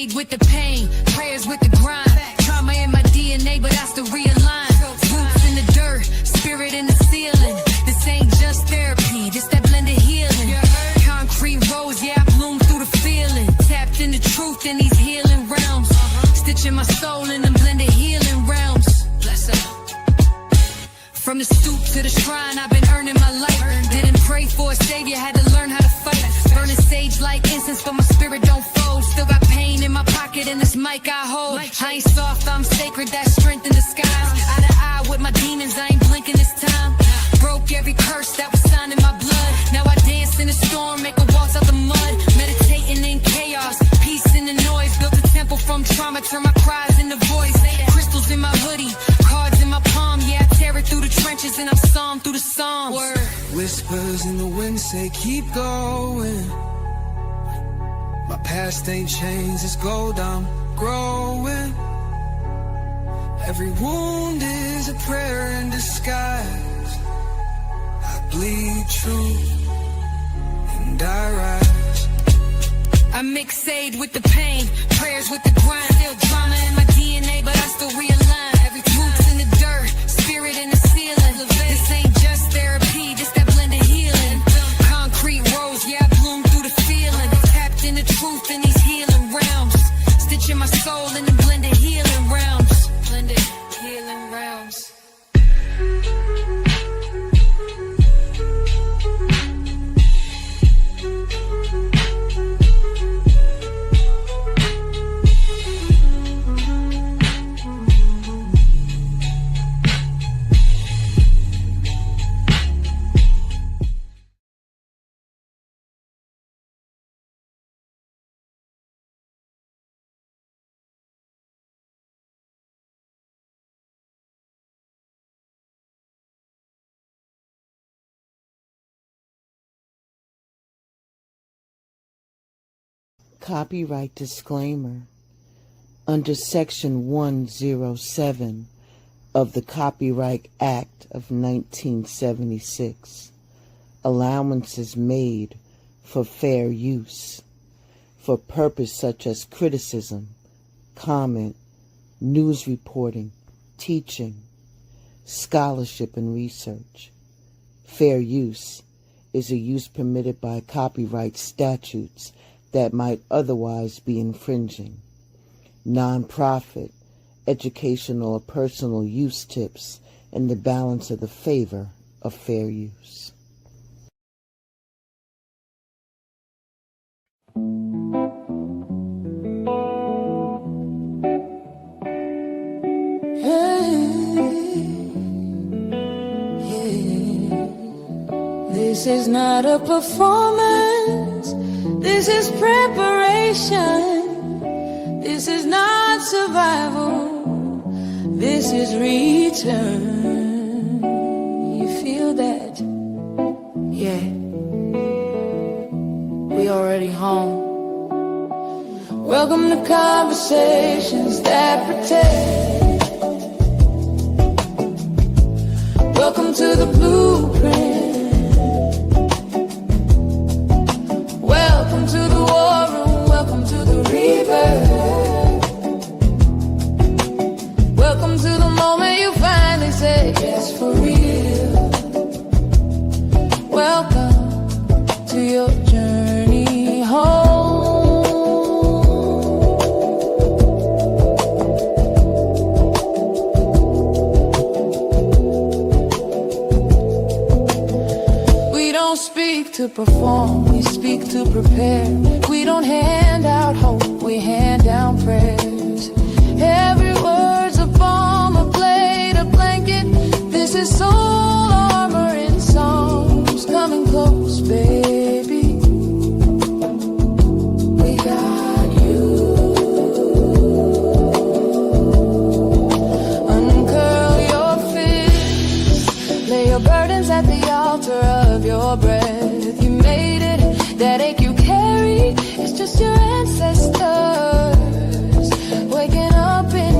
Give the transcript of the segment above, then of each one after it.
saved with the pain, prayers with the grind. Trauma in my DNA, but I still realign. Roots in the dirt, spirit in the ceiling. This ain't just therapy, this that blended healing. Concrete rose, yeah, I bloomed through the feeling. Tapped in the truth in these healing realms. Stitching my soul in them blended healing realms. Bless her. From the stoop to the shrine, I've been earning my life. Didn't pray for a savior, had to learn how to fight. Burning sage like incense, but my spirit don't fold. Still got pain in my pocket and this mic I hold. I ain't soft, I'm sacred, that's strength in disguise. Eye to eye with my demons, I ain't blinking this time. Broke every curse that was signed in my blood. Now I dance in the storm, make a waltz out the mud. Meditating in chaos, peace in the noise. Built a temple from trauma, turn my cries into voice. Crystals in my hoodie, cards in my palm. Yeah, I tear it through the trenches and I'm psalm through the psalms. Whispers in the wind say keep going. My past ain't changed, it's gold, I'm growing. Every wound is a prayer in disguise. I bleed true and I rise. I mix sage with the pain, prayers with the grind. Still drama in my DNA, but I still realign. Every roots in the dirt, spirit in the ceiling. This ain't just therapy, this that blended healing. Concrete rose, yeah, I bloom through the feeling. Tapped in the truth in these healing realms. Stitching my soul in the blended healing realms. Blended healing realms. Copyright disclaimer. Under Section 107 of the Copyright Act of 1976, allowances made for fair use for purpose such as criticism, comment, news reporting, teaching, scholarship, and research. Fair use is a use permitted by copyright statutes that might otherwise be infringing. Non-profit, educational, or personal use tips in the balance of the favor of fair use. This is not a performance. This is preparation. This is not survival. This is return. You feel that? Yeah. We already home. Welcome to conversations that protect. Welcome to the blueprint. Welcome to the war room, welcome to the rebirth. Welcome to the moment you finally say yes for real. Welcome to your journey home. We don't speak to perform, we speak to prepare. We don't hand out hope, we hand down prayers. Every word's a bomb, a blade, a blanket. This is soul armor in songs. Coming close, baby. We got you. Uncurl your fists, lay your burdens at the altar of your breath. You made it, that ache you carry, it's just your ancestors waking up in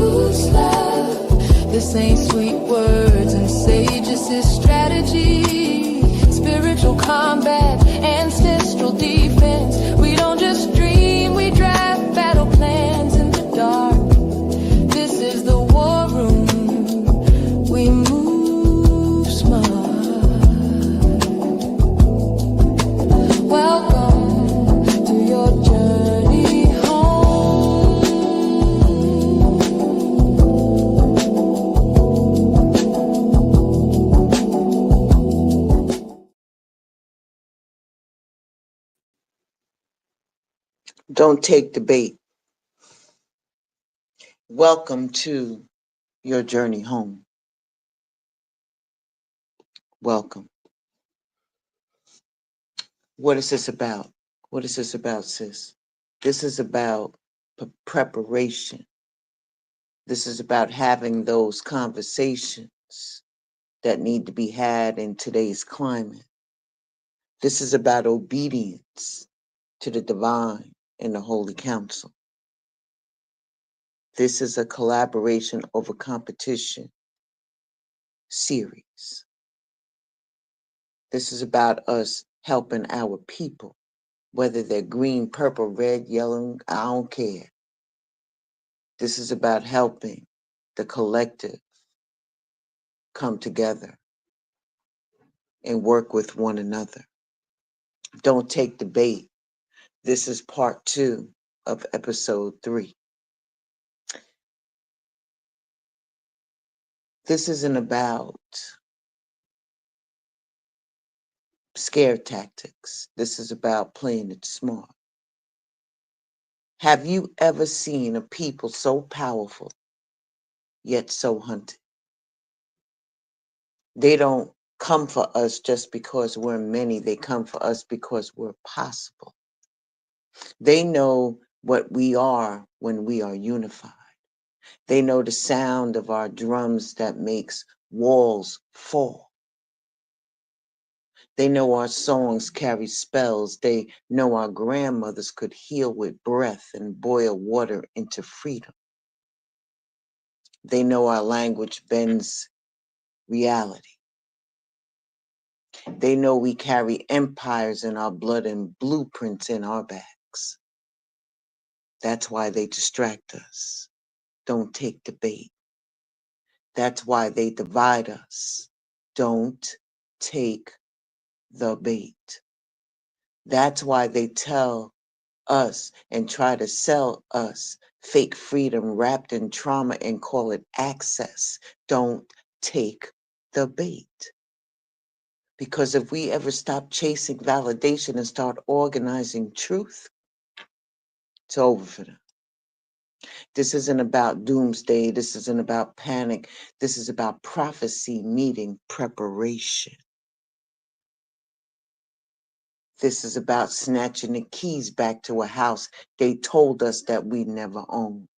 Who's love? This ain't sweet words and sages, this strategy. Spiritual combat, ancestral defense. We don't just dream, we draft battle plans in the dark. This is the war room. We move smart. Welcome to your journey home. Don't take the bait. Welcome to your journey home. Welcome. What is this about? What is this about, sis? This is about preparation. This is about having those conversations that need to be had in today's climate. This is about obedience to the divine and the holy council. This is a collaboration over competition series. This is about us helping our people, whether they're green, purple, red, yellow, I don't care. This is about helping the collective come together and work with one another. Don't take the bait. This is part 2 of episode 3. This isn't about scare tactics. This is about playing it smart. Have you ever seen a people so powerful, yet so hunted? They don't come for us just because we're many. They come for us because we're possible. They know what we are when we are unified. They know the sound of our drums that makes walls fall. They know our songs carry spells. They know our grandmothers could heal with breath and boil water into freedom. They know our language bends reality. They know we carry empires in our blood and blueprints in our backs. That's why they distract us. Don't take the bait. That's why they divide us. Don't take the bait. That's why they tell us and try to sell us fake freedom wrapped in trauma and call it access. Don't take the bait. Because if we ever stop chasing validation and start organizing truth, it's over for them. This isn't about doomsday. This isn't about panic. This is about prophecy meeting preparation. This is about snatching the keys back to a house they told us that we never owned,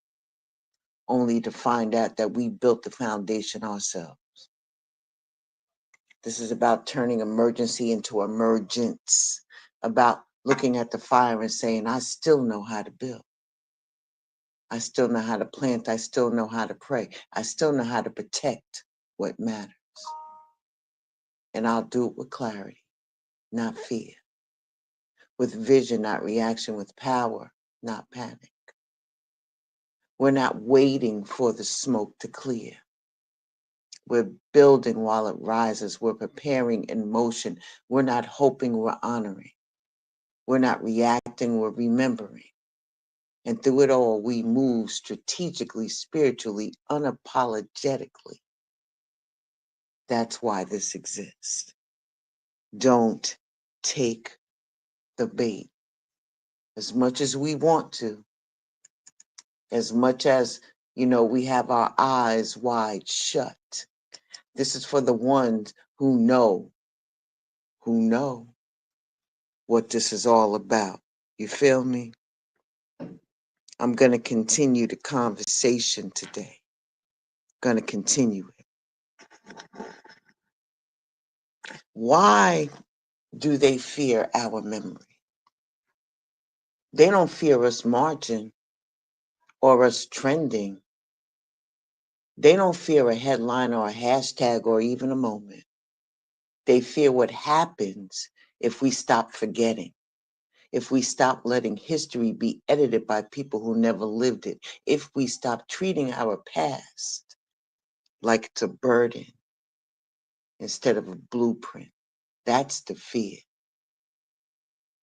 only to find out that we built the foundation ourselves. This is about turning emergency into emergence, about looking at the fire and saying, I still know how to build. I still know how to plant. I still know how to pray. I still know how to protect what matters. And I'll do it with clarity, not fear. With vision, not reaction. With power, not panic. We're not waiting for the smoke to clear. We're building while it rises. We're preparing in motion. We're not hoping, we're honoring. We're not reacting, we're remembering. And through it all, we move strategically, spiritually, unapologetically. That's why this exists. Don't take the bait. As much as we want to, as much as, we have our eyes wide shut. This is for the ones who know what this is all about. You feel me? I'm going to continue the conversation today. Going to continue it. Why do they fear our memory? They don't fear us marching or us trending They don't fear a headline or a hashtag or even a moment. They fear what happens if we stop forgetting, if we stop letting history be edited by people who never lived it, if we stop treating our past like it's a burden instead of a blueprint. That's the fear.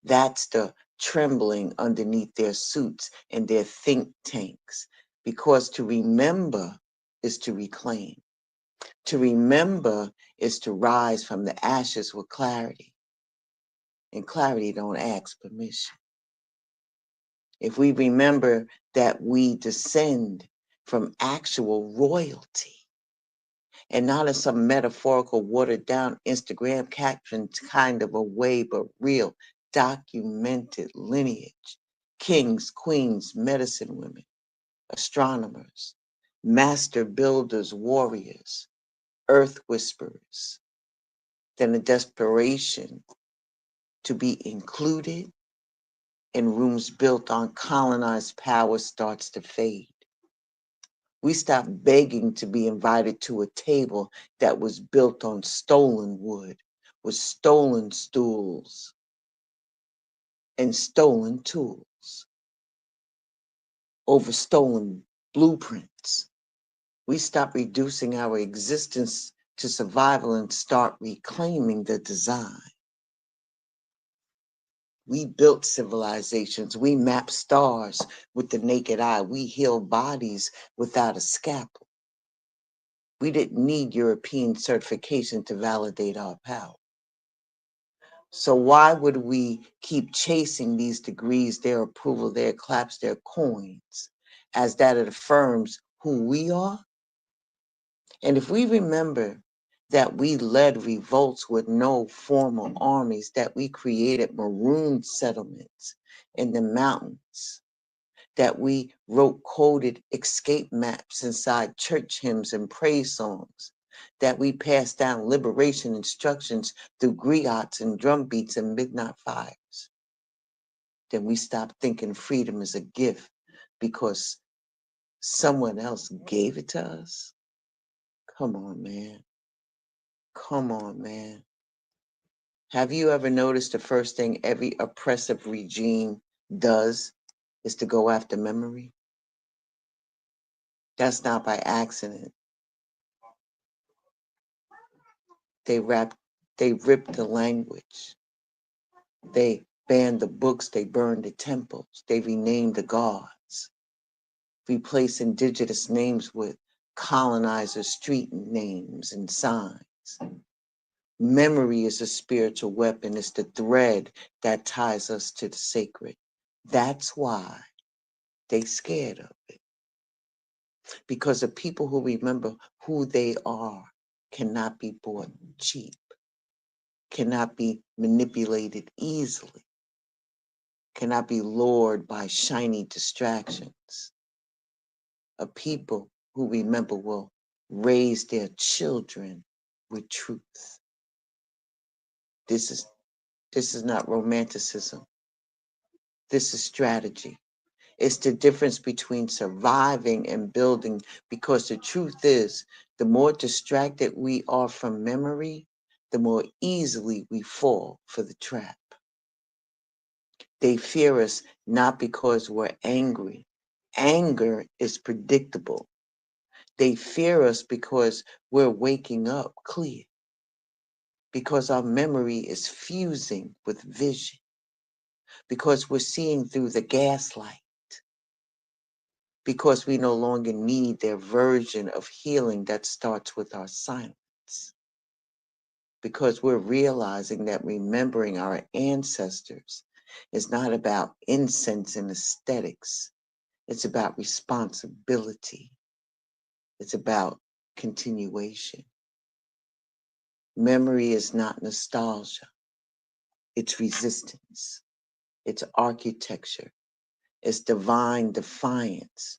That's the trembling underneath their suits and their think tanks. Because to remember is to reclaim. To remember is to rise from the ashes with clarity. And clarity don't ask permission. If we remember that we descend from actual royalty and not in some metaphorical, watered down Instagram caption kind of a way, but real, documented lineage, kings, queens, medicine women, astronomers, master builders, warriors, earth whisperers, then a desperation to be included in rooms built on colonized power starts to fade. We stop begging to be invited to a table that was built on stolen wood, with stolen stools and stolen tools, over stolen blueprints. We stop reducing our existence to survival and start reclaiming the design. We built civilizations. We mapped stars with the naked eye. We healed bodies without a scalpel. We didn't need European certification to validate our power. So why would we keep chasing these degrees, their approval, their claps, their coins, as that it affirms who we are? And if we remember that we led revolts with no formal armies, that we created maroon settlements in the mountains, that we wrote coded escape maps inside church hymns and praise songs, that we passed down liberation instructions through griots and drum beats and midnight fires, then we stopped thinking freedom is a gift because someone else gave it to us. Come on, man. Come on, man. Have you ever noticed the first thing every oppressive regime does is to go after memory? That's not by accident. They ripped the language. They banned the books. They burned the temples. They renamed the gods. Replaced indigenous names with colonizer street names and signs. Memory is a spiritual weapon. It's the thread that ties us to the sacred. That's why they scared of it. Because the people who remember who they are cannot be bought cheap, cannot be manipulated easily, cannot be lured by shiny distractions. A people who remember will raise their children with truth. This is not romanticism. This is strategy. It's the difference between surviving and building, because the truth is, the more distracted we are from memory, the more easily we fall for the trap. They fear us not because we're angry. Anger is predictable. They fear us because we're waking up clear, because our memory is fusing with vision, because we're seeing through the gaslight, because we no longer need their version of healing that starts with our silence, because we're realizing that remembering our ancestors is not about incense and aesthetics. It's about responsibility. It's about continuation. Memory is not nostalgia. It's resistance. It's architecture. It's divine defiance.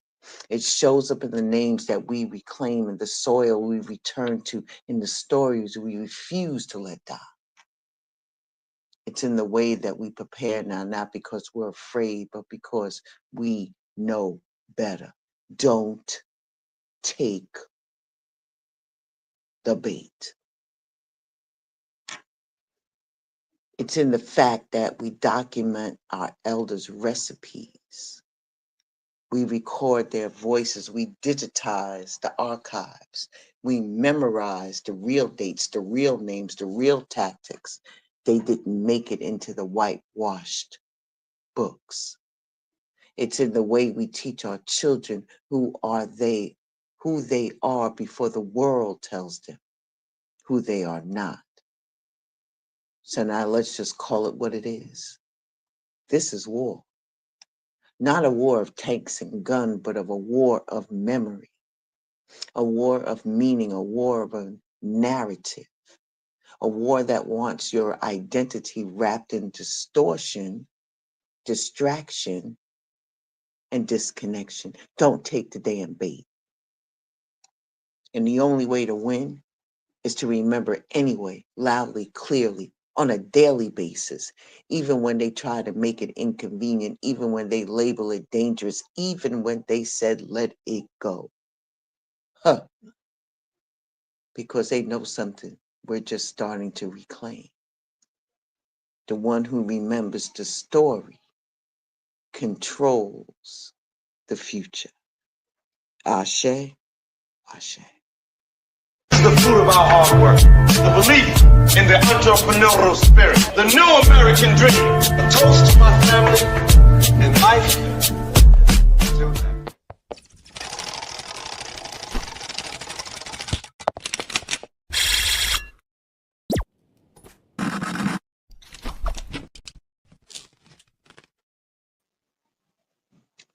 It shows up in the names that we reclaim, in the soil we return to, in the stories we refuse to let die. It's in the way that we prepare now, not because we're afraid, but because we know better. Don't take debate. It's in the fact that we document our elders' recipes. We record their voices. We digitize the archives. We memorize the real dates, the real names, the real tactics. They didn't make it into the whitewashed books. It's in the way we teach our children who they are before the world tells them who they are not. So now let's just call it what it is. This is war. Not a war of tanks and guns, but of a war of memory, a war of meaning, a war of a narrative, a war that wants your identity wrapped in distortion, distraction, and disconnection. Don't take the damn bait. And the only way to win is to remember anyway, loudly, clearly, on a daily basis, even when they try to make it inconvenient, even when they label it dangerous, even when they said, let it go. Huh. Because they know something we're just starting to reclaim. The one who remembers the story controls the future. Ashe, Ashe. The fruit of our hard work, the belief in the entrepreneurial spirit, the new American dream, a toast to my family and life. Until then.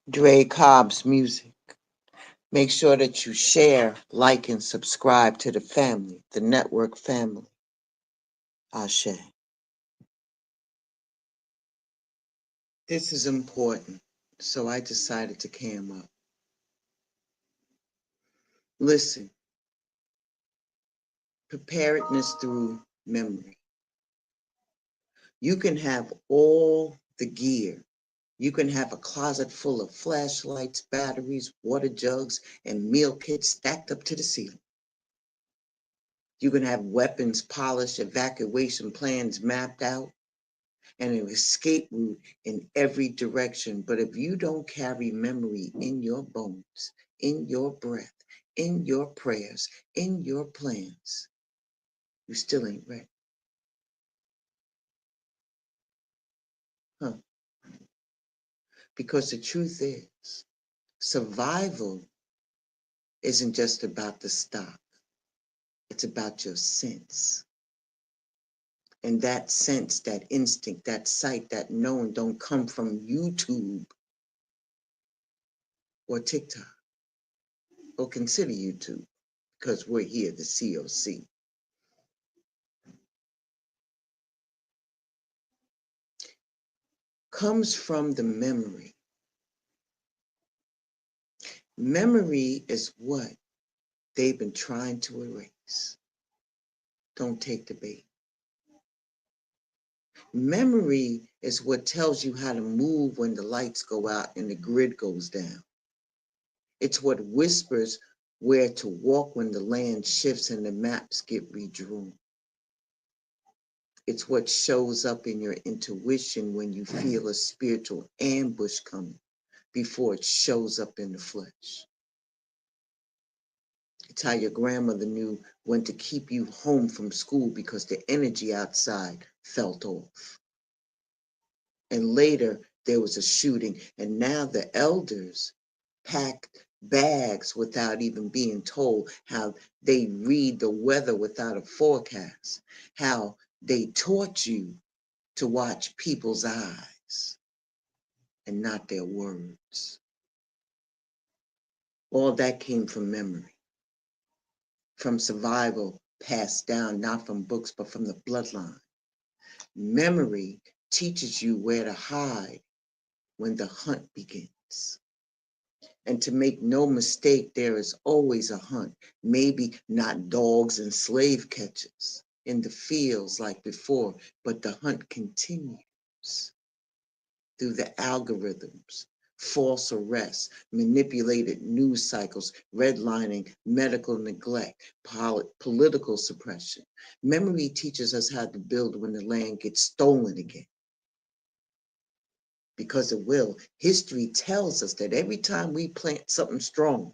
Dre Cobb's music. Make sure that you share, like, and subscribe to the family, the network family. Ashe. This is important, so I decided to cam up. Listen, preparedness through memory. You can have all the gear. You can have a closet full of flashlights, batteries, water jugs, and meal kits stacked up to the ceiling. You can have weapons polished, evacuation plans mapped out, and an escape route in every direction. But if you don't carry memory in your bones, in your breath, in your prayers, in your plans, you still ain't ready. Huh? Because the truth is, survival isn't just about the stock. It's about your sense. And that sense, that instinct, that sight, that knowing don't come from YouTube or TikTok. Or consider YouTube, because we're here, the COC. Comes from the memory. Memory is what they've been trying to erase. Don't take the bait. Memory is what tells you how to move when the lights go out and the grid goes down. It's what whispers where to walk when the land shifts and the maps get redrawn. It's what shows up in your intuition when you feel a spiritual ambush coming before it shows up in the flesh. It's how your grandmother knew when to keep you home from school because the energy outside felt off. And later there was a shooting, and now the elders packed bags without even being told, how they read the weather without a forecast, how they taught you to watch people's eyes and not their words. All that came from memory, from survival passed down, not from books, but from the bloodline. Memory teaches you where to hide when the hunt begins. And to make no mistake, there is always a hunt. Maybe not dogs and slave catchers in the fields like before, but the hunt continues through the algorithms, false arrests, manipulated news cycles, redlining, medical neglect, political suppression. Memory teaches us how to build when the land gets stolen again. Because it will. History tells us that every time we plant something strong,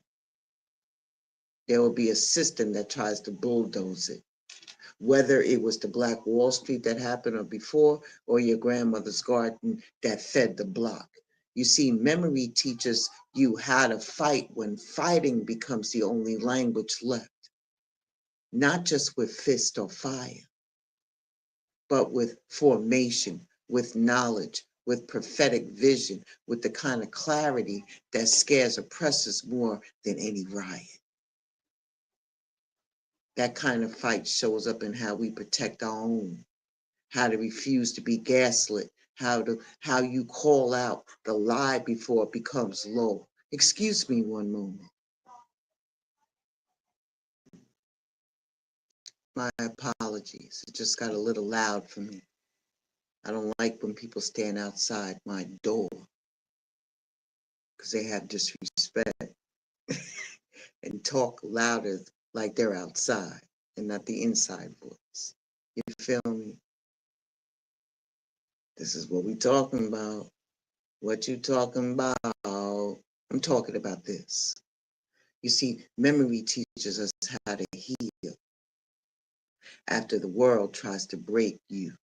there will be a system that tries to bulldoze it. Whether it was the Black Wall Street that happened or before, or your grandmother's garden that fed the block. You see, memory teaches you how to fight when fighting becomes the only language left. Not just with fist or fire, but with formation, with knowledge, with prophetic vision, with the kind of clarity that scares oppressors more than any riot. That kind of fight shows up in how we protect our own, how to refuse to be gaslit, how you call out the lie before it becomes law. Excuse me one moment. My apologies. It just got a little loud for me. I don't like when people stand outside my door because they have disrespect and talk louder like they're outside and not the inside voice. You feel me? This is what we talking about. What you talking about? I'm talking about this. You see, memory teaches us how to heal after the world tries to break you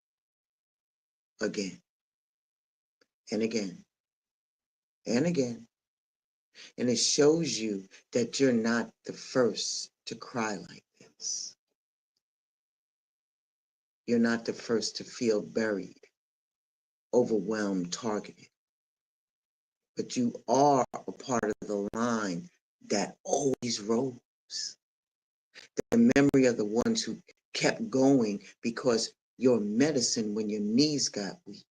again and again and again. And it shows you that you're not the first to cry like this. You're not the first to feel buried, overwhelmed, targeted. But you are a part of the line that always rose. The memory of the ones who kept going because your medicine when your knees got weak.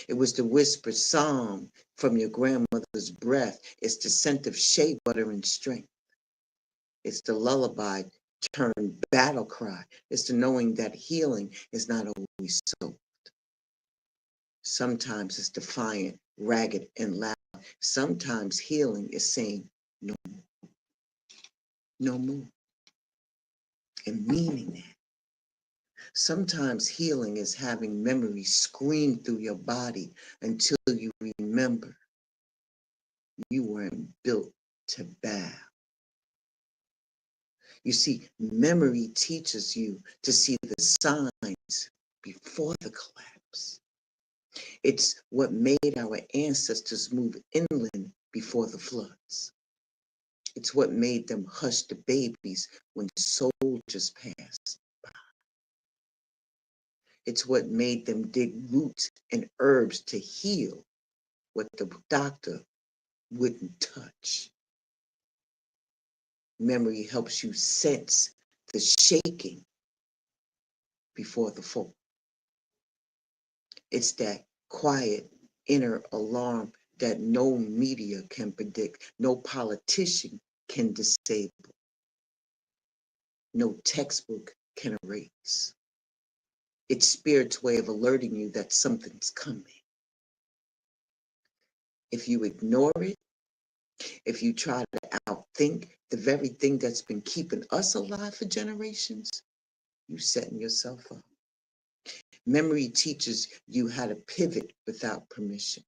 It was the whispered psalm from your grandmother's breath. It's the scent of shea butter and strength. It's the lullaby turned battle cry. It's the knowing that healing is not always soft. Sometimes it's defiant, ragged, and loud. Sometimes healing is saying no more. No more. And meaning that. Sometimes healing is having memory scream through your body until you remember you weren't built to bow. You see, memory teaches you to see the signs before the collapse. It's what made our ancestors move inland before the floods. It's what made them hush the babies when soldiers passed by. It's what made them dig roots and herbs to heal what the doctor wouldn't touch. Memory helps you sense the shaking before the fall. It's that quiet inner alarm that no media can predict, no politician can disable, no textbook can erase. It's spirit's way of alerting you that something's coming. If you ignore it, if you try to outthink the very thing that's been keeping us alive for generations, you're setting yourself up. Memory teaches you how to pivot without permission.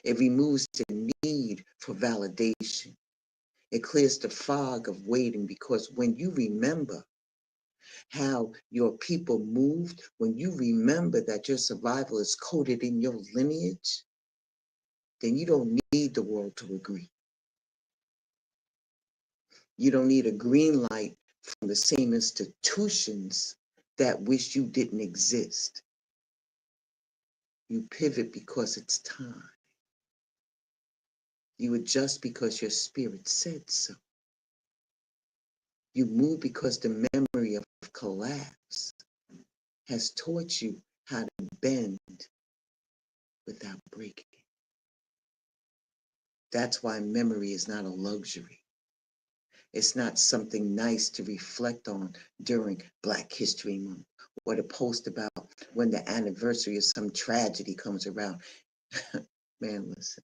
It removes the need for validation. It clears the fog of waiting because when you remember how your people moved, when you remember that your survival is coded in your lineage, then you don't need the world to agree. You don't need a green light from the same institutions that wish you didn't exist. You pivot because it's time. You adjust because your spirit said so. You move because the memory of collapse has taught you how to bend without breaking. That's why memory is not a luxury. It's not something nice to reflect on during Black History Month or to post about when the anniversary of some tragedy comes around. Man, listen.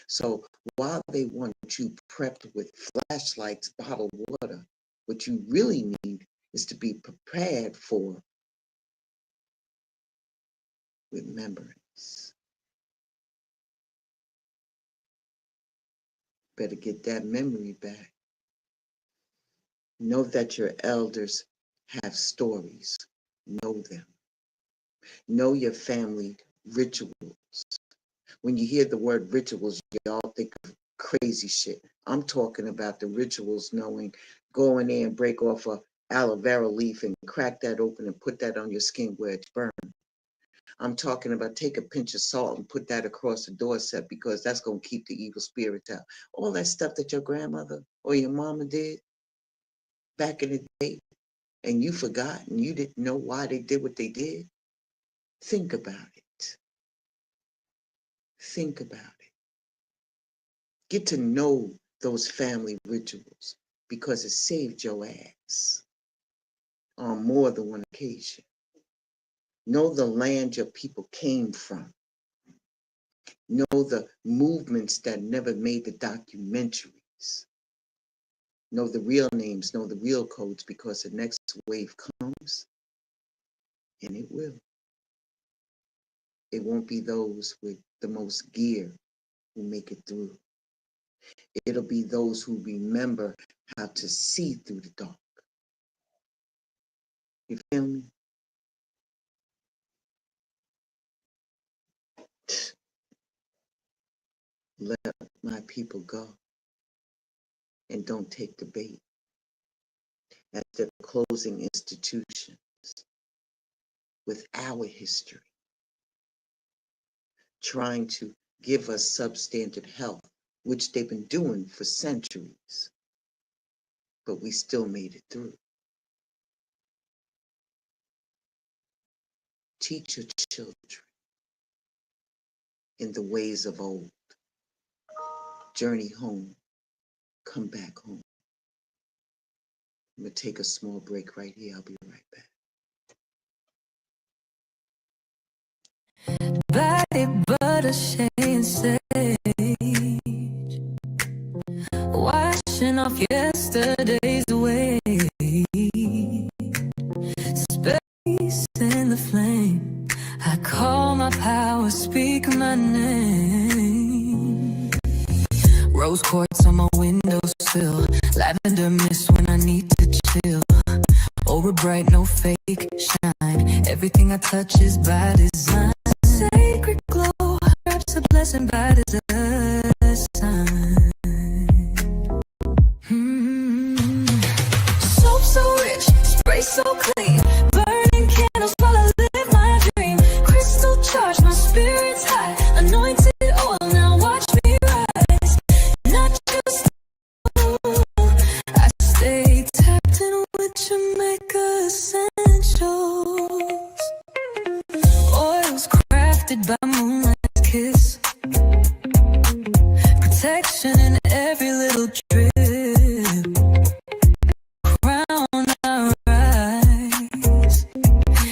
So while they want you prepped with flashlights, bottled water, what you really need is to be prepared for remembrance. Better get that memory back. Know that your elders have stories. Know them. Know your family rituals. When you hear the word rituals, y'all think of crazy shit. I'm talking about the rituals, knowing, go in there and break off a aloe vera leaf and crack that open and put that on your skin where it's burned. I'm talking about take a pinch of salt and put that across the doorstep because that's going to keep the evil spirits out. All that stuff that your grandmother or your mama did back in the day, and you forgot and you didn't know why they did what they did. Think about it. Think about it. Get to know those family rituals because it saved your ass on more than one occasion. Know the land your people came from. Know the movements that never made the documentaries. Know the real names, know the real codes because the next wave comes, and it will. It won't be those with the most gear who make it through. It'll be those who remember how to see through the dark. You feel me? Let my people go and don't take the bait. As they're closing institutions with our history, trying to give us substandard health, which they've been doing for centuries, but we still made it through. Teach your children in the ways of old. Journey home, come back home. I'm gonna take a small break right here. I'll be right back. Body, butter, shade, sage, washing off yesterday's way. Space in the flame, I call my power, speak my name. Rose quartz on my windowsill, lavender mist when I need to chill. Aura bright, no fake shine, everything I touch is by design. Sacred glow, perhaps a blessing by design. Soap so rich, spray so clean, burning candles while I live my dream. Crystal charge, my spirit's high, anointed oil, now watch me rise. Not just I stay tapped in with Jamaica essentials. Oils crafted by moonlight's kiss, protection in every little drip. Crown I rise,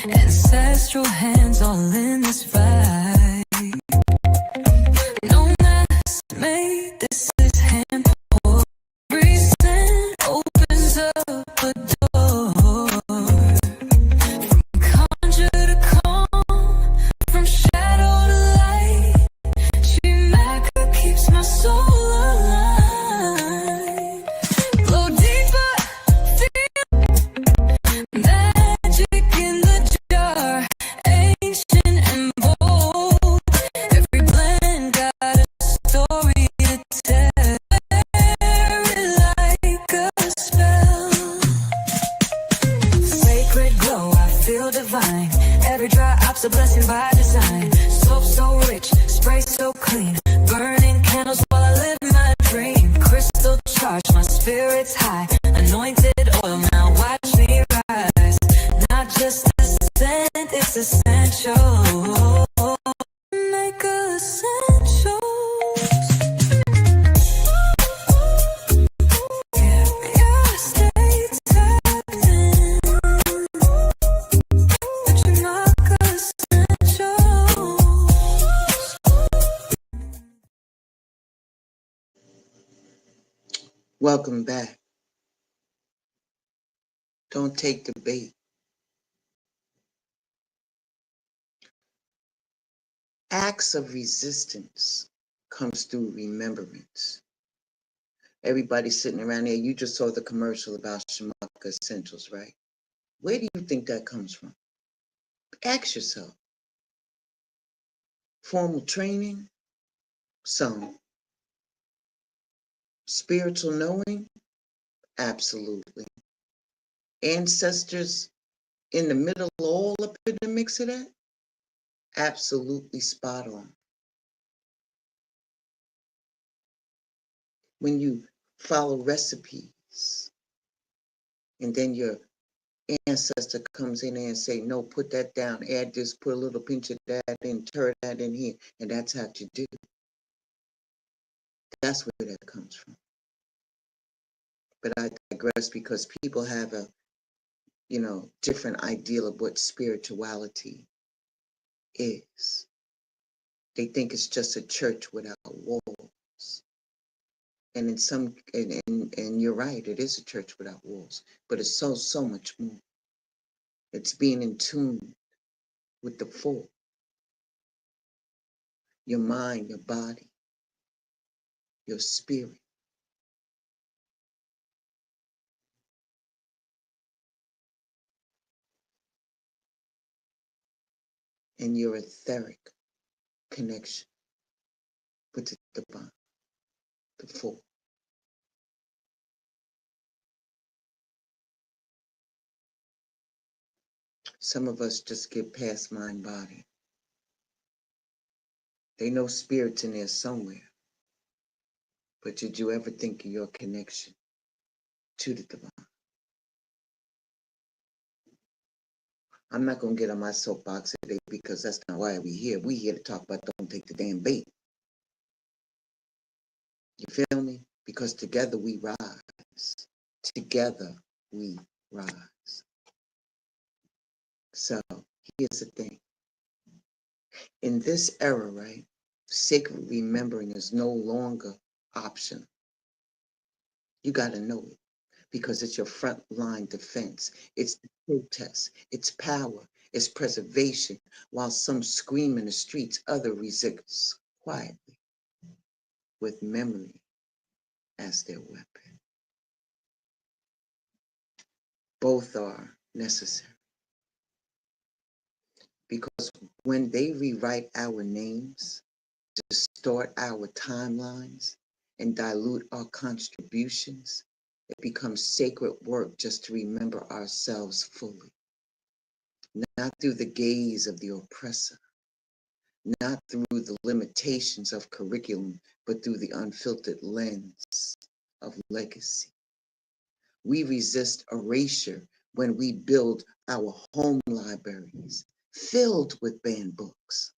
ancestral hands all in this vibe. No mass made, this is hand poured. Every scent opens up a door. From conjure to calm, from shadow to light, Chimaka keeps my soul alive. Glow deeper, feel magic in the jar, ancient and bold. Every blend got a story to tell, it like a spell. Sacred glow, I feel divine. Every drop's a blessing by design. Soap so rich, spray so clean, burning candles while I live my dream. Crystal charge, my spirit's high, anointed oil, now watch me rise. Not just a scent, it's essential. Make essentials. Yeah, stay tapped in. Jamaica essentials. Welcome back. Don't take the bait. Acts of resistance comes through remembrance. Everybody sitting around there, you just saw the commercial about Shamaka Essentials, right? Where do you think that comes from? Ask yourself. Formal training? Some. Spiritual knowing? Absolutely. Ancestors in the middle, all up in the mix of that? Absolutely spot on. When you follow recipes and then your ancestor comes in there and say, no, put that down, add this, put a little pinch of that in, turn that in here, and that's how you do. That's where that comes from. But I digress because people have a, different ideal of what spirituality is. They think it's just a church without walls. And and you're right, it is a church without walls, but it's so much more. It's being in tune with the full, your mind, your body, your spirit. And your etheric connection with the divine, the full. Some of us just get past mind body. They know spirit's in there somewhere. But did you ever think of your connection to the divine? I'm not going to get on my soapbox today because that's not why we're here. We're here to talk about don't take the damn bait. You feel me? Because together we rise. Together we rise. So here's the thing. In this era, right, sacred remembering is no longer optional. You got to know it because it's your front line defense. It's the protest, it's power, it's preservation. While some scream in the streets, others resist quietly with memory as their weapon. Both are necessary because when they rewrite our names, distort our timelines, and dilute our contributions, it becomes sacred work just to remember ourselves fully. Not through the gaze of the oppressor, not through the limitations of curriculum, but through the unfiltered lens of legacy. We resist erasure when we build our home libraries filled with banned books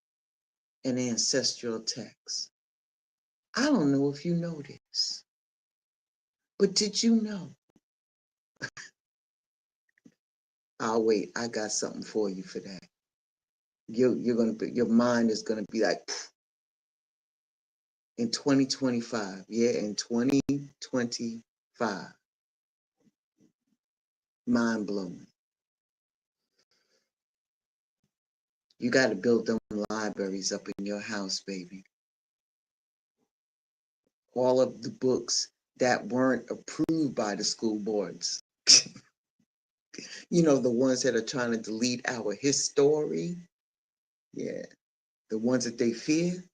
and ancestral texts. I don't know if you know this, but did you know? I'll wait. I got something for you for that. Your mind is gonna be like in 2025. Yeah, in 2025. Mind blowing. You got to build them libraries up in your house, baby. All of the books that weren't approved by the school boards. The ones that are trying to delete our history. Yeah. The ones that they fear.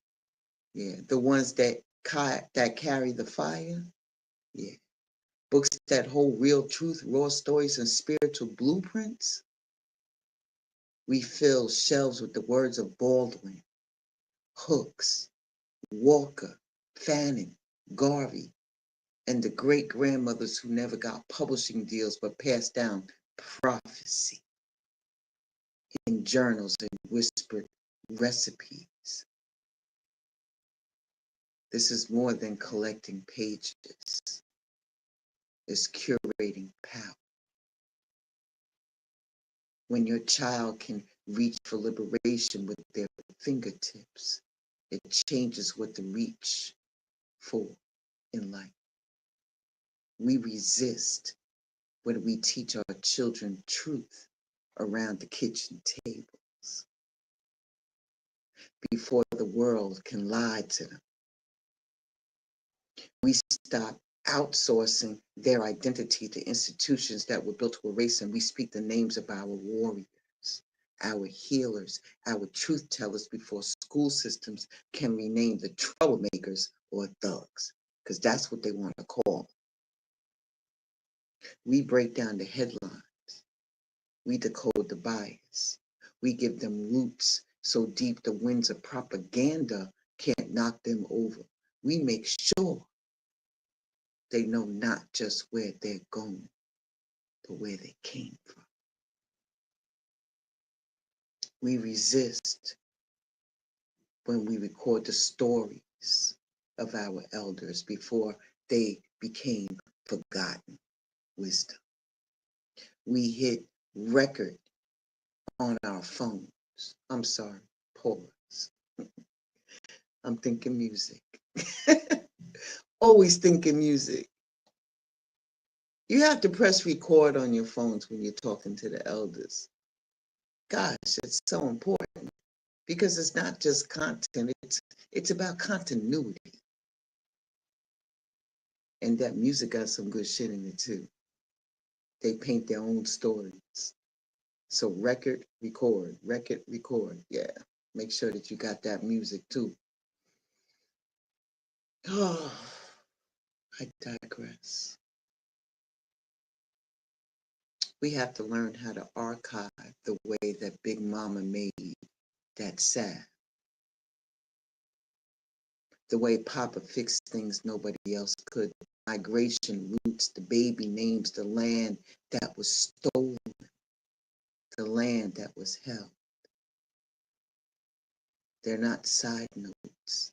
Yeah. The ones that carry the fire. Yeah. Books that hold real truth, raw stories, and spiritual blueprints. We fill shelves with the words of Baldwin, Hooks, Walker, Fannin, Garvey, and the great grandmothers who never got publishing deals but passed down prophecy in journals and whispered recipes. This is more than collecting pages. It's curating power. When your child can reach for liberation with their fingertips, it changes what to reach for in life. We resist when we teach our children truth around the kitchen tables before the world can lie to them. We stop outsourcing their identity to institutions that were built to erase them. We speak the names of our warriors, our healers, our truth tellers before school systems can rename the troublemakers or thugs, because that's what they want to call. We break down the headlines. We decode the bias. We give them roots so deep the winds of propaganda can't knock them over. We make sure they know not just where they're going, but where they came from. We resist when we record the stories of our elders before they became forgotten wisdom. We hit record on our phones. I'm sorry, pause. I'm thinking music. Always thinking music. You have to press record on your phones when you're talking to the elders. Gosh, it's so important because it's not just content, it's about continuity. And that music got some good shit in it too. They paint their own stories. So record, record. Yeah, make sure that you got that music too. Oh, I digress. We have to learn how to archive the way that Big Mama made that sad. The way Papa fixed things nobody else could. Migration roots, the baby names, the land that was stolen, the land that was held. They're not side notes.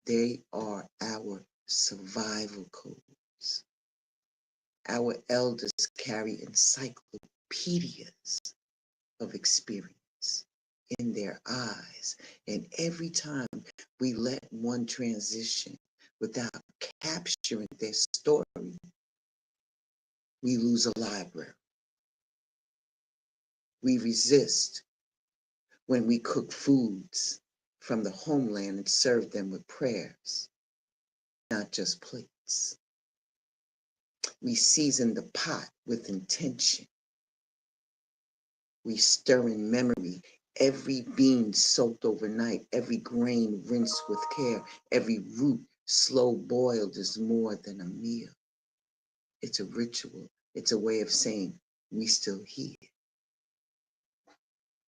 They are our survival codes. Our elders carry encyclopedias of experience in their eyes. And every time we let one transition without capturing their story, we lose a library. We resist when we cook foods from the homeland and serve them with prayers, not just plates. We season the pot with intention. We stir in memory every bean soaked overnight, every grain rinsed with care, every root slow boiled is more than a meal. It's a ritual. It's a way of saying we still here.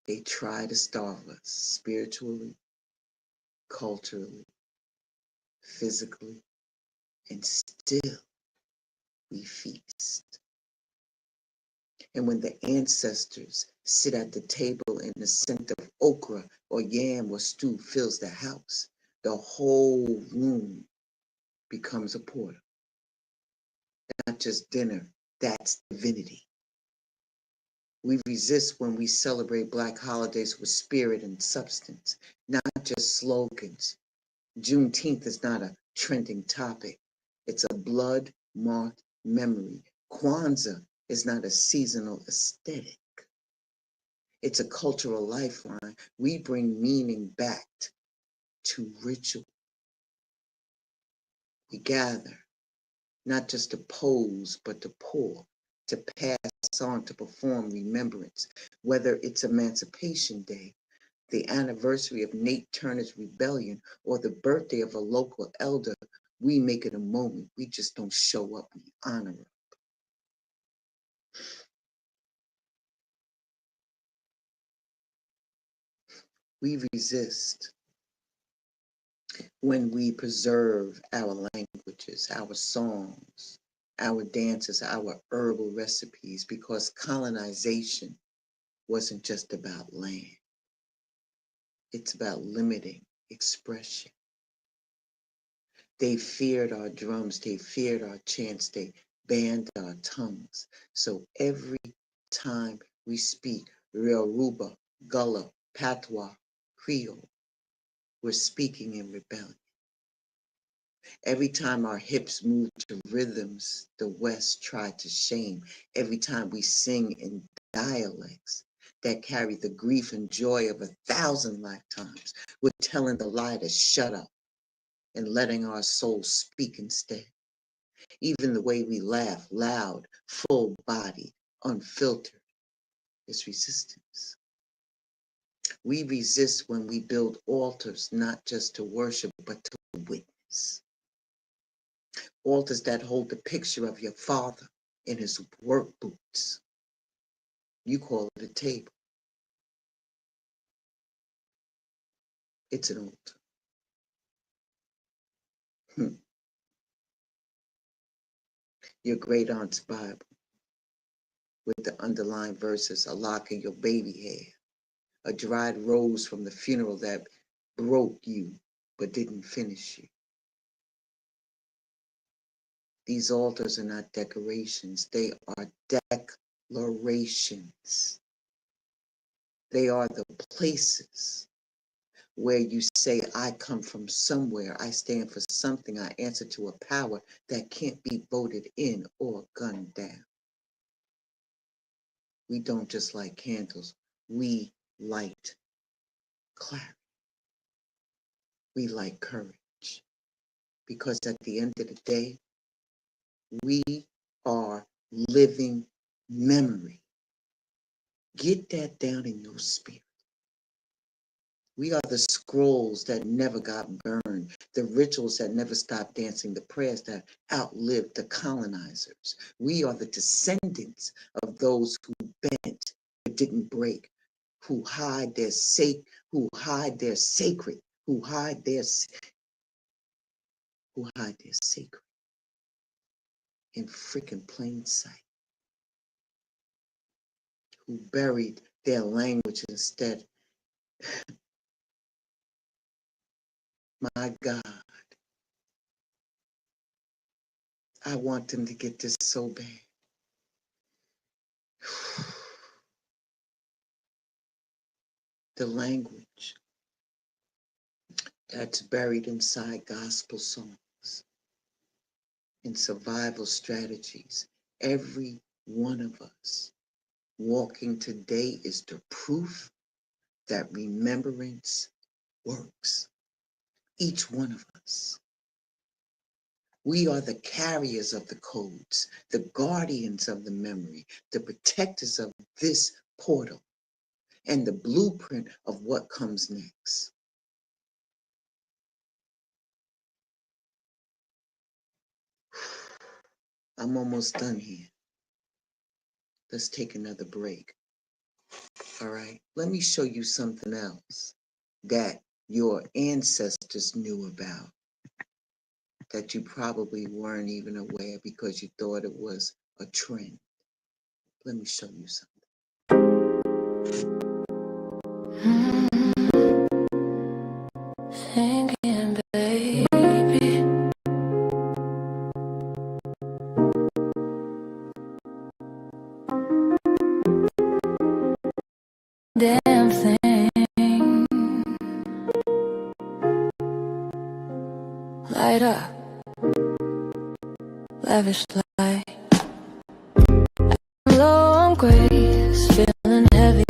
They try to starve us spiritually, culturally, physically, and still we feast. And when the ancestors sit at the table and the scent of okra or yam or stew fills the house, the whole room becomes a portal. Not just dinner, that's divinity. We resist when we celebrate Black holidays with spirit and substance, not just slogans. Juneteenth is not a trending topic. It's a blood-marked memory. Kwanzaa is not a seasonal aesthetic. It's a cultural lifeline. We bring meaning back to ritual. We gather, not just to pose, but to pour, to pass on, to perform remembrance. Whether it's Emancipation Day, the anniversary of Nate Turner's rebellion, or the birthday of a local elder, we make it a moment. We just don't show up, we honor it. We resist when we preserve our languages, our songs, our dances, our herbal recipes, because colonization wasn't just about land. It's about limiting expression. They feared our drums, they feared our chants, they banned our tongues. So every time we speak Yoruba, Gullah, Patois, Creole, we're speaking in rebellion. Every time our hips move to rhythms the West tried to shame. Every time we sing in dialects that carry the grief and joy of 1,000 lifetimes, we're telling the lie to shut up and letting our souls speak instead. Even the way we laugh loud, full-bodied, unfiltered is resistance. We resist when we build altars, not just to worship, but to witness. Altars that hold the picture of your father in his work boots. You call it a table. It's an altar. Your great aunt's Bible with the underlined verses, a lock of your baby hair, a dried rose from the funeral that broke you but didn't finish you. These altars are not decorations, they are declarations. They are the places where you say, I come from somewhere, I stand for something, I answer to a power that can't be voted in or gunned down. We don't just light candles, we light clarity. We light courage. Because at the end of the day, we are living memory. Get that down in your spirit. We are the scrolls that never got burned, the rituals that never stopped dancing, the prayers that outlived the colonizers. We are the descendants of those who bent but didn't break, who hide their sacred, who hide their sacred in freaking plain sight, who buried their language instead. My God, I want them to get this so bad. The language that's buried inside gospel songs and survival strategies. Every one of us walking today is the proof that remembrance works. Each one of us. We are the carriers of the codes, the guardians of the memory, the protectors of this portal, and the blueprint of what comes next. I'm almost done here. Let's take another break. All right, let me show you something else that your ancestors knew about, that you probably weren't even aware because you thought it was a trend. Let me show you something. Thinking, baby, damn thing. Light up, lavish light. Low on grace, feeling heavy,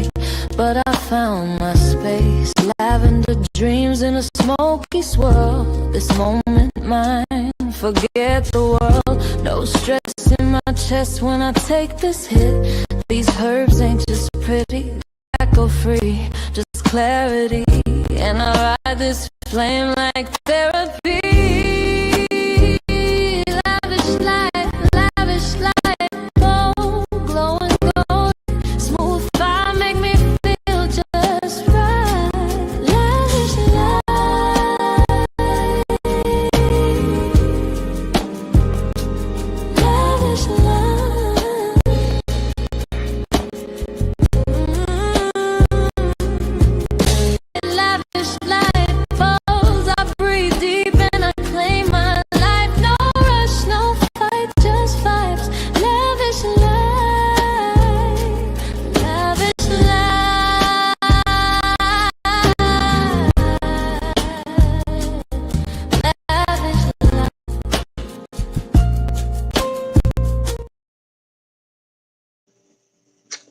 but I found my space. Lavender dreams in a smoky swirl. This moment mine, forget the world. No stress in my chest when I take this hit. These herbs ain't just pretty, I go free, just clarity. And I ride this flame like therapy. Lavish light, gold, glowing gold. Smooth fire make me feel just right. Lavish light, lavish light. Lavish light falls, I breathe deep.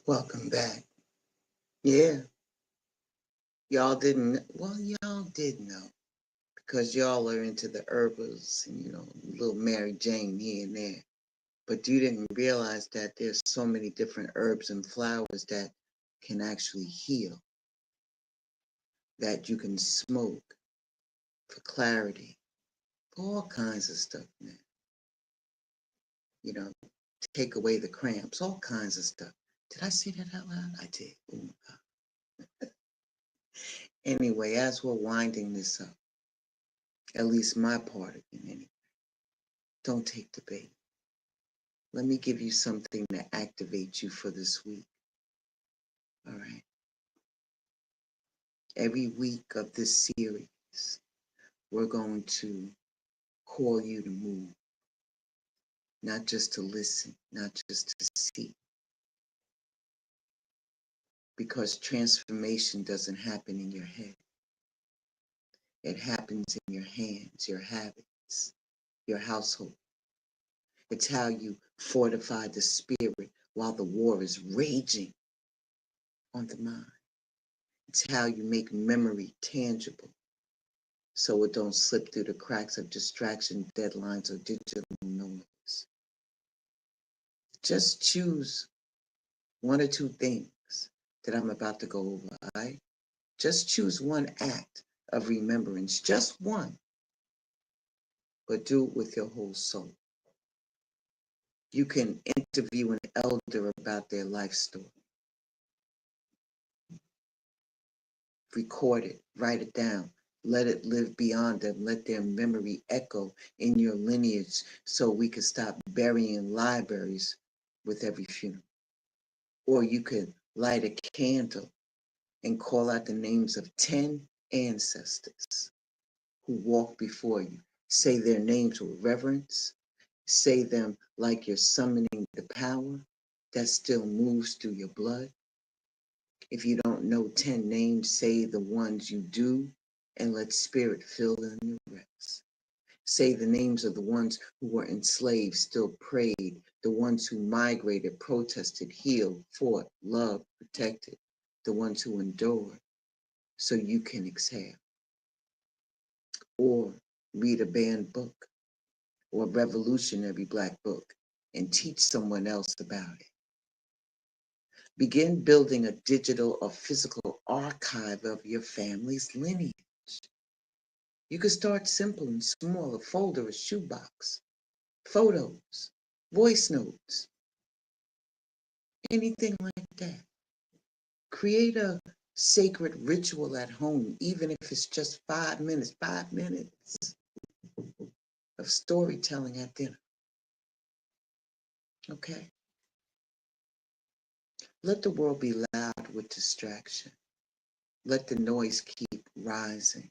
Welcome back. Yeah, y'all didn't, well, y'all did know because y'all are into the herbals and, little Mary Jane here and there. But you didn't realize that there's so many different herbs and flowers that can actually heal, that you can smoke for clarity, for all kinds of stuff, man. Take away the cramps, all kinds of stuff. Did I say that out loud? I did. Oh my God. Anyway, as we're winding this up, at least my part of it anyway, don't take the bait. Let me give you something to activate you for this week. All right. Every week of this series, we're going to call you to move, not just to listen, not just to see. Because transformation doesn't happen in your head. It happens in your hands, your habits, your household. It's how you fortify the spirit while the war is raging on the mind. It's how you make memory tangible so it don't slip through the cracks of distraction, deadlines, or digital noise. Just choose one or two things that I'm about to go over, all right? Just choose one act of remembrance, just one, but do it with your whole soul. You can interview an elder about their life story. Record it, write it down, let it live beyond them, let their memory echo in your lineage so we can stop burying libraries with every funeral. Or you could light a candle and call out the names of 10 ancestors who walked before you. Say their names with reverence. Say them like you're summoning the power that still moves through your blood. If you don't know 10 names, say the ones you do and let spirit fill in the rest. Say the names of the ones who were enslaved, still prayed, the ones who migrated, protested, healed, fought, loved, protected, the ones who endured so you can exhale. Or read a banned book or a revolutionary Black book and teach someone else about it. Begin building a digital or physical archive of your family's lineage. You can start simple and small, a folder, a shoebox, photos, voice notes, anything like that. Create a sacred ritual at home, even if it's just 5 minutes of storytelling at dinner. Okay? Let the world be loud with distraction. Let the noise keep rising.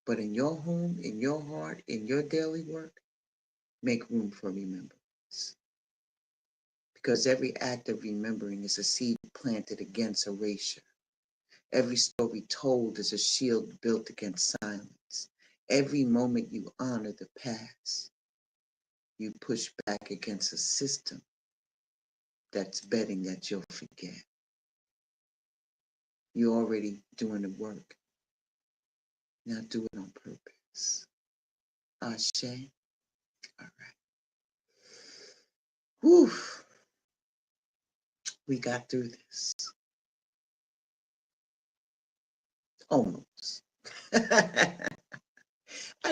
But in your home, in your heart, in your daily work, make room for remembrance. Because every act of remembering is a seed planted against erasure. Every story told is a shield built against silence. Every moment you honor the past, you push back against a system that's betting that you'll forget. You're already doing the work. Now do it on purpose. Ashe. All right. Whew. We got through this. Almost. I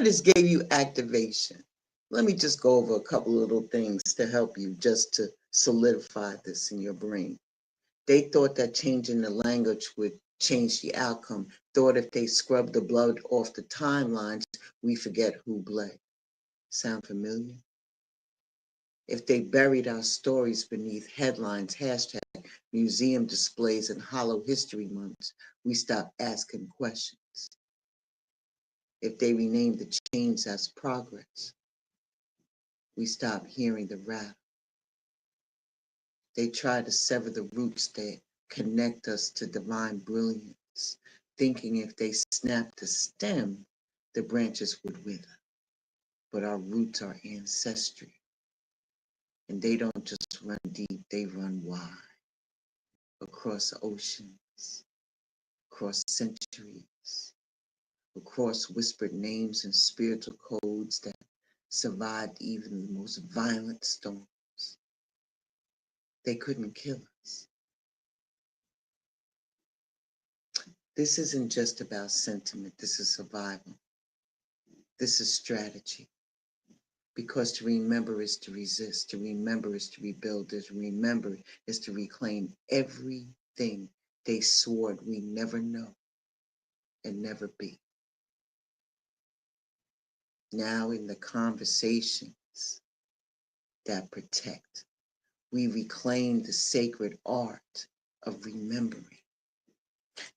just gave you activation. Let me just go over a couple little things to help you just to solidify this in your brain. They thought that changing the language would change the outcome. Thought if they scrubbed the blood off the timelines, we forget who bled. Sound familiar? If they buried our stories beneath headlines, hashtag museum displays, and hollow history months, we stop asking questions. If they renamed the change as progress, we stop hearing the rattle. They try to sever the roots that connect us to divine brilliance, thinking if they snapped the stem, the branches would wither. But our roots are ancestry, and they don't just run deep, they run wide. across oceans, across centuries, across whispered names and spiritual codes that survived even the most violent storms. They couldn't kill us. This isn't just about sentiment. This is survival. This is strategy. Because to remember is to resist. To remember is to rebuild. To remember is to reclaim everything they swore we never know and never be. Now in the conversations that protect, we reclaim the sacred art of remembering.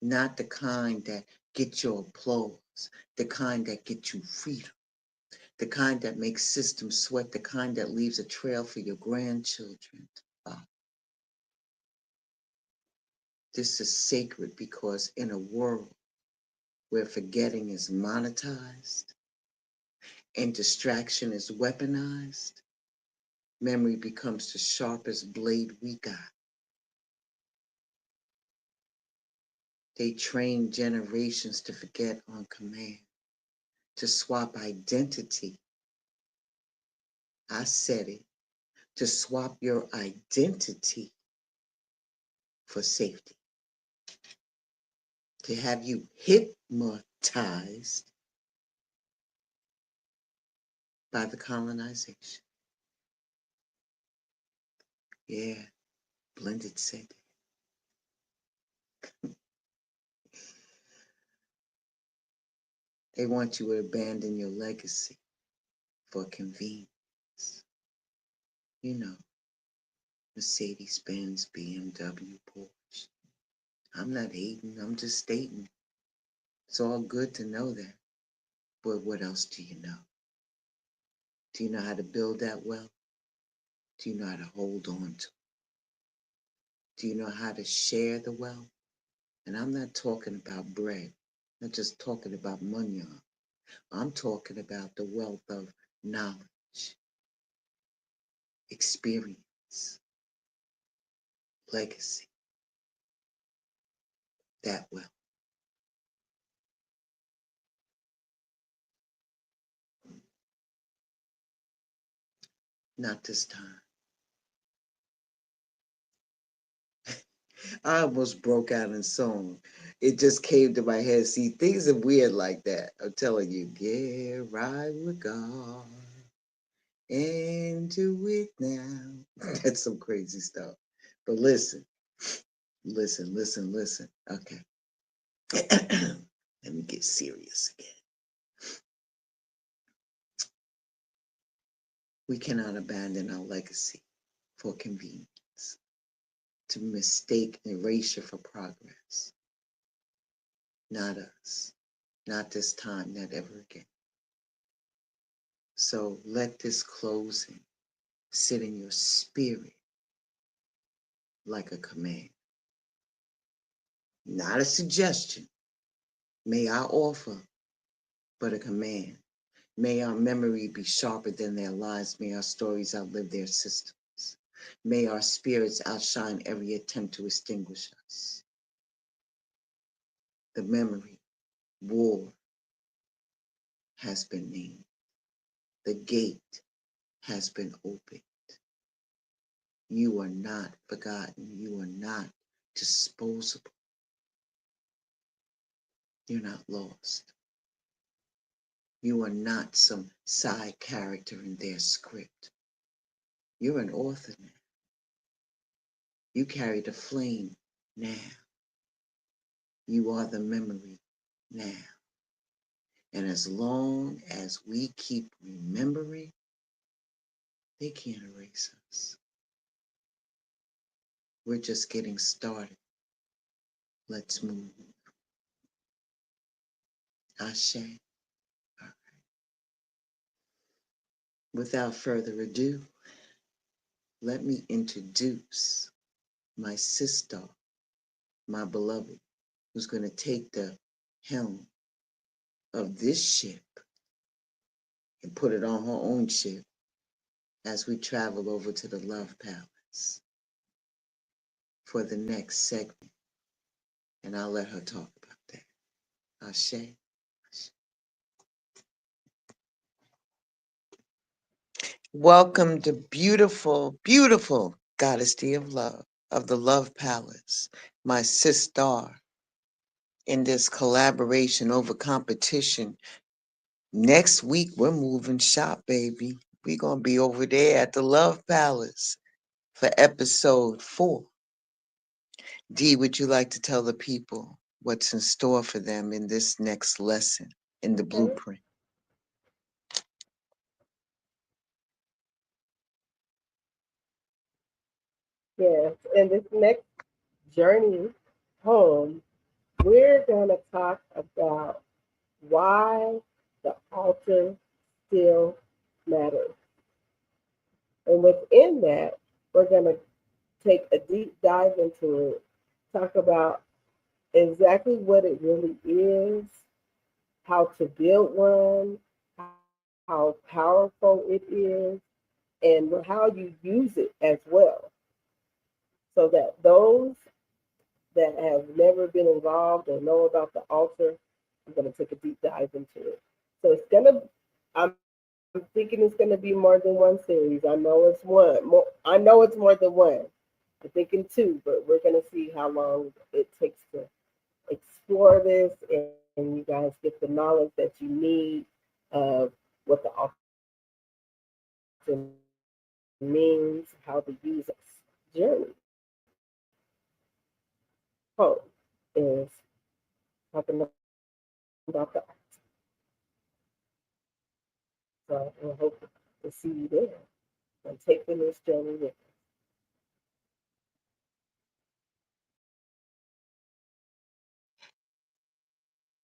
Not the kind that get your applause, the kind that get you freedom, the kind that makes systems sweat, the kind that leaves a trail for your grandchildren to follow. This is sacred because in a world where forgetting is monetized and distraction is weaponized, memory becomes the sharpest blade we got. They train generations to forget on command, to swap identity. I said it, to swap your identity for safety, to have you hypnotized by the colonization. Yeah, Blended said it. They want you to abandon your legacy for convenience. You know, Mercedes-Benz, BMW, Porsche. I'm not hating, I'm just stating. It's all good to know that. But what else do you know? Do you know how to build that wealth? Do you know how to hold on to it? Do you know how to share the wealth? And I'm not talking about bread. I'm not just talking about money. I'm talking about the wealth of knowledge, experience, legacy. That wealth. Not this time. I almost broke out in song. It just came to my head. See, things are weird like that. I'm telling you, get right with God and do it now. That's some crazy stuff. But listen. Okay. Let me get serious again. We cannot abandon our legacy for convenience, to mistake erasure for progress. Not us. Not this time, not ever again. So let this closing sit in your spirit like a command. Not a suggestion, may I offer, but a command. May our memory be sharper than their lives. May our stories outlive their systems. May our spirits outshine every attempt to extinguish us. The memory, war, has been named. The gate has been opened. You are not forgotten. You are not disposable. You're not lost. You are not some side character in their script. You're an author now. You carry the flame now. You are the memory now. And as long as we keep remembering, they can't erase us. We're just getting started. Let's move. Ashe. All right. Without further ado, let me introduce my sister, my beloved, who's going to take the helm of this ship and put it on her own ship as we travel over to the Love Palace. for the next segment. And I'll let her talk about that. Ashe. Welcome to beautiful, beautiful Goddess D of Love of the Love Palace, my sister, in this collaboration over competition. Next week, we're moving shop, baby. We're going to be over there at the Love Palace for episode 4. Dee, would you like to tell the people what's in store for them in this next lesson in the blueprint? Yes, and this next journey home, we're going to talk about why the altar still matters. And within that, we're going to take a deep dive into it, talk about exactly what it really is, how to build one, how powerful it is, and how you use it as well. So that those that have never been involved or know about the altar, I'm going to take a deep dive into it. So it's going to, I'm thinking it's going to be more than one series. I know it's one. I know it's more than one. I'm thinking 2, but we're going to see how long it takes to explore this and you guys get the knowledge that you need of what the altar means, how to use it. Journey home is talking about the art. So I hope to see you there and taking this journey with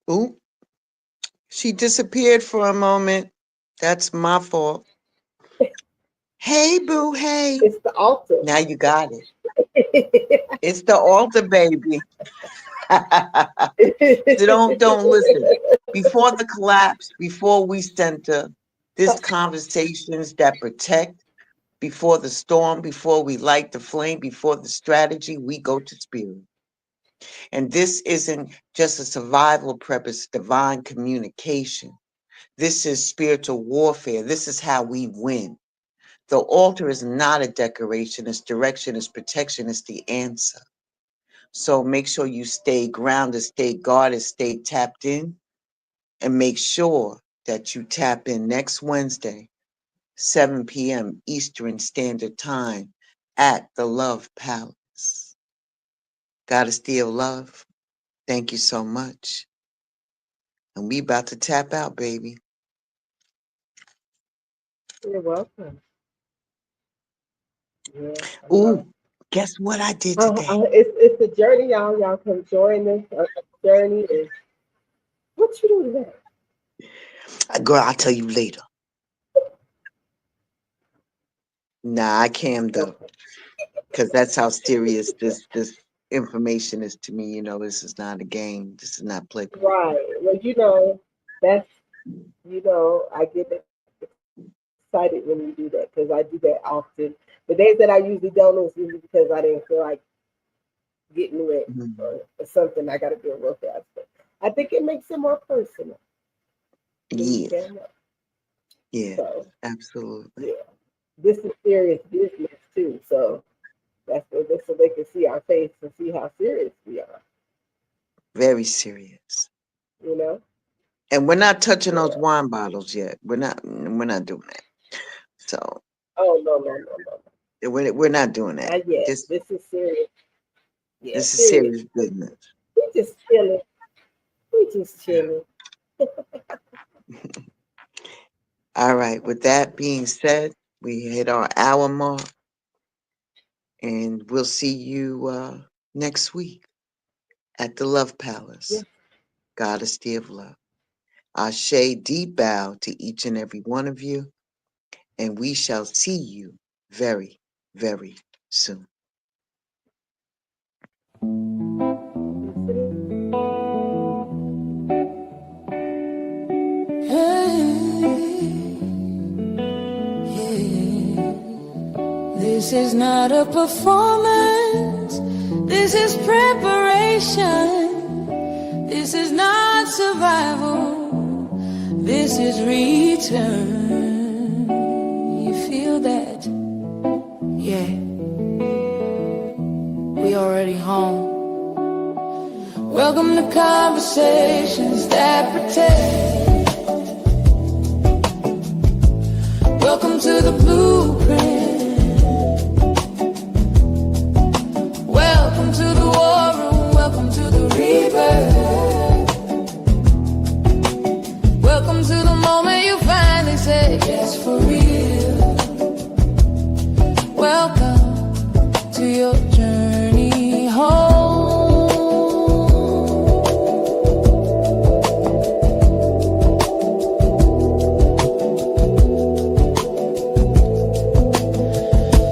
us. Ooh, she disappeared for a moment. That's my fault. Hey, boo, hey. It's the altar. Now you got it. It's the altar, baby. So don't listen. Before the collapse, before we center, this conversations that protect, before the storm, before we light the flame, before the strategy, we go to spirit. And this isn't just a survival prep, it's divine communication. This is spiritual warfare. This is how we win. The altar is not a decoration, it's direction, it's protection, it's the answer. So make sure you stay grounded, stay guarded, stay tapped in, and make sure that you tap in next Wednesday, 7 p.m. Eastern Standard Time at the Love Palace. Goddess D of Love, thank you so much. And we about to tap out, baby. You're welcome. Yeah. Ooh, guess what I did today? It's a journey, y'all. Y'all come join this journey. And what you do today? Girl, I'll tell you later. Nah, I cammed up because that's how serious this information is to me. You know, this is not a game. This is not play. Right. Well, that's, I get excited when you do that because I do that often. The days that I usually don't is usually because I didn't feel like getting wet or something. I got to do it real fast. But I think it makes it more personal. Yeah. Yeah. So, absolutely. Yeah. This is serious business too. So that's so they can see our face and see how serious we are. Very serious. You know? And we're not touching those wine bottles yet. We're not doing that. So. Oh no. We're not doing that. Not yet. This is serious. Yeah, this is serious business. We just chilling. All right. With that being said, we hit our hour mark, and we'll see you next week at the Love Palace. Yeah. Goddess D of Love. Ashe, deep bow to each and every one of you, and we shall see you very, very soon. This is not a performance. This is preparation. This is not survival. This is return. You feel that? Yeah. We already home. Welcome to conversations that protect. Welcome to the blueprint. Welcome to the war room. Welcome to the rebirth. Welcome to the moment you finally say yes for real. Welcome to your journey home.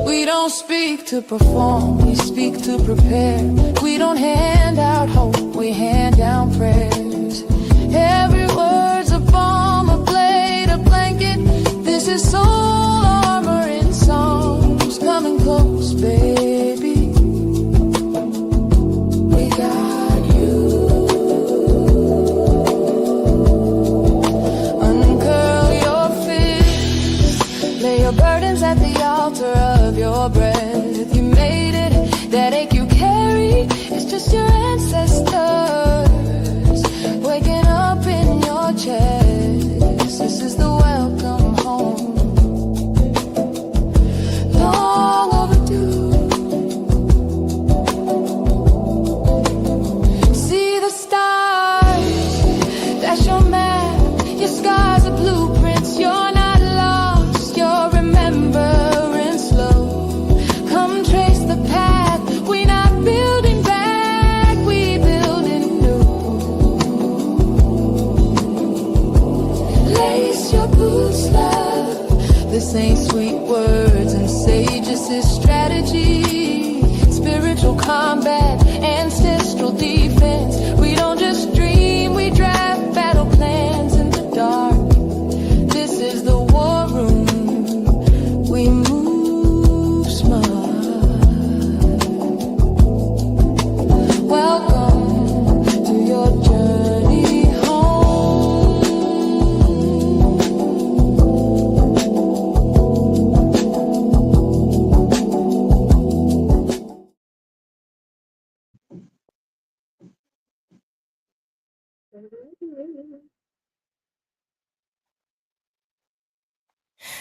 We don't speak to perform, we speak to prepare. We don't hand out hope, we hand down prayers. Every word's a bomb, a blade, a blanket. This is soul armor in songs. Coming close, baby. We got you. Uncurl your fists. Lay your burdens at the altar of your breath. You made it. That ache you carry is just your ancestors waking up in your chest. This is the welcome home. Long overdue. See the stars, that's your map. Your scars are blueprints. You're not lost, you're remembering slow. Come trace the path. We not building back, we building new. Lace your boots, love. This ain't sweet words and sage, this is strategy. Spiritual combat, ancestral defense. We don't just dream, we draft battle plans in the dark. This is the war room. We move smart. Welcome to your journey home.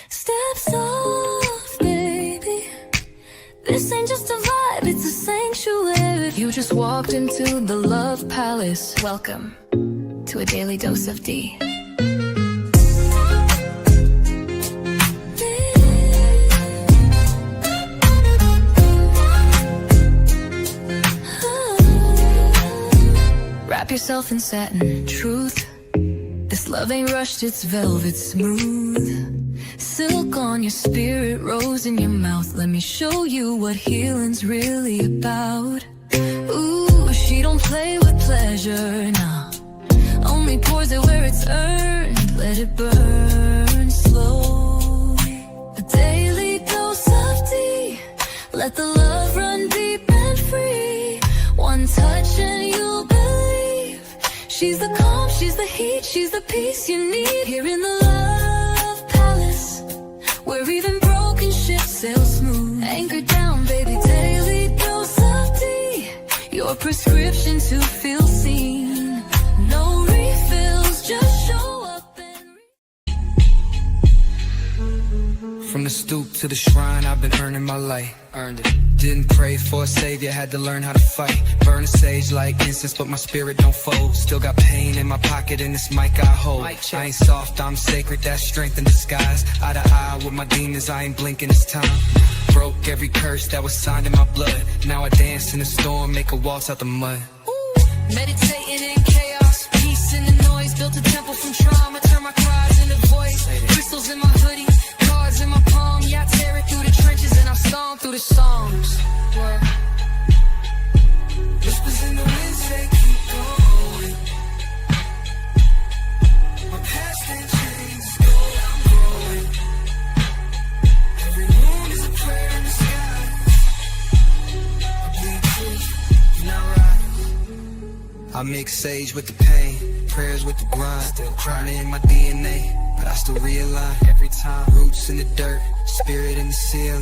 Steps off, baby. This ain't just a vibe, it's a sanctuary. You just walked into the Love Palace. Welcome to a daily dose of D. Wrap yourself in satin, truth. This love ain't rushed, it's velvet smooth. Silk on your spirit, rose in your mouth. Let me show you what healing's really about. Ooh, she don't play with pleasure, nah. Only pours it where it's earned. Let it burn slow. A daily dose of tea. Let the love run deep and free. One touch and you'll believe. She's the calm, she's the heat, she's the peace you need. Here in the Love Palace, where even broken ships sail smooth. Anchor down, baby, daily dose of tea. Your prescription to feel seen. No refills, just show up and From the stoop to the shrine, I've been earning my light. Earned it. Didn't pray for a savior, had to learn how to fight. Burn a sage like incense, but my spirit don't fold. Still got pain in my pocket and this mic I hold. I ain't soft, I'm sacred, that's strength in disguise. Eye to eye with my demons, I ain't blinking this time. Broke every curse that was signed in my blood. Now I dance in the storm, make a waltz out the mud. meditating in chaos, peace in the noise. Built a temple from trauma, turn my cries into voice. Crystals in my hoodie, cards in my palm. Yeah, I tear it through the trenches and I storm through the songs. Word. Whispers in the wind say keep going. My past ain't changed, it's gold, I'm growing. Every moon is a prayer in the sky. I bleed truth. I mix sage with the pain, prayers with the grind. Still drowning in my DNA, but I still realign every time. Roots in the dirt, spirit in the ceiling.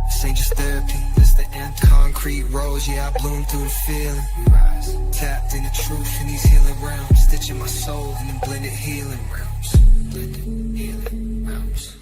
This ain't just therapy, this the anthem. Concrete rose, yeah, I bloom through the feeling. Rise, tapped in the truth in these healing realms. Stitching my soul in them blended healing realms. Blended healing realms.